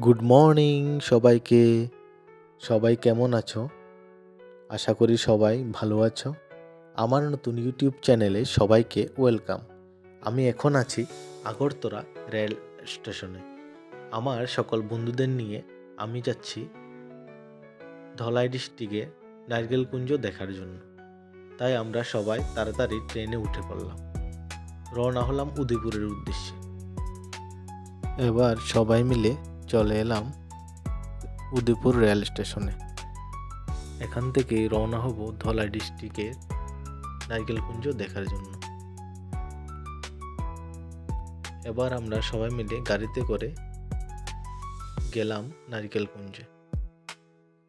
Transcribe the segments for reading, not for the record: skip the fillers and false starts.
Good morning সবাইকে। সবাই কেমন আছো? আশা করি সবাই ভালো আছো। আমার নতুন ইউটিউব চ্যানেলে সবাইকে ওয়েলকাম। আমি এখন আছি আগরতলা রেল স্টেশনে। আমার সকল বন্ধুদের নিয়ে আমি যাচ্ছি ধলাই ডিস্ট্রিক্টে নারকেলকুঞ্জ দেখার জন্য। তাই আমরা সবাই তাড়াতাড়ি ট্রেনে উঠে পড়লাম, রওনা হলাম উদয়পুরের উদ্দেশ্যে। এবার সবাই মিলে চলে এলাম উদয়পুর রেল স্টেশনে। এখান থেকেই রওনা হব ধলাই ডিস্ট্রিক্টের নারকেলকুঞ্জ দেখার জন্য। এবার আমরা সবাই মিলে গাড়িতে করে গেলাম নারকেলকুঞ্জে।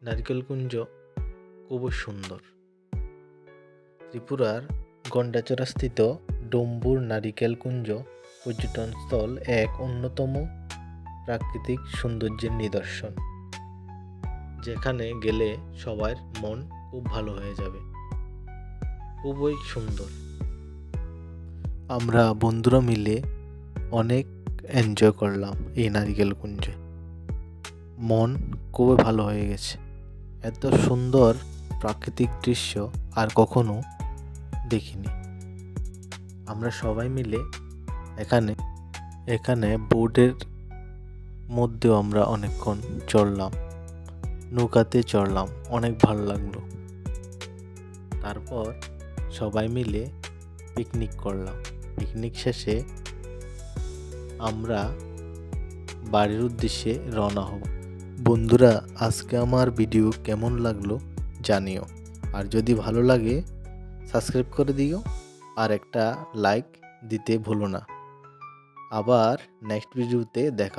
নারকেলকুঞ্জ খুব সুন্দর। ত্রিপুরার গন্ডাচড়া স্থিত ডম্বুর নারিকেলকুঞ্জ পর্যটনস্থল এক অন্যতম প্রাকৃতিক সৌন্দর্যের নিদর্শন, যেখানে গেলে সবার মন খুব ভালো হয়ে যাবে। খুবই সুন্দর। আমরা বন্ধুরা মিলে অনেক এনজয় করলাম এই নারিকেলকুঞ্জে। মন খুবই ভালো হয়ে গেছে। এত সুন্দর প্রাকৃতিক দৃশ্য আর কখনো দেখিনি। আমরা সবাই মিলে এখানে বোটের মধ্যেও আমরা অনেকক্ষণ চড়লাম, নৌকাতে চড়লাম, অনেক ভালো লাগলো। তারপর সবাই মিলে পিকনিক করলাম। পিকনিক শেষে আমরা বাড়ির উদ্দেশ্যে রওনা হব। বন্ধুরা, আজকে আমার ভিডিও কেমন লাগলো জানিও, আর যদি ভালো লাগে সাবস্ক্রাইব করে দিও আর একটা লাইক দিতে ভুলো না। আবার নেক্সট ভিডিওতে দেখা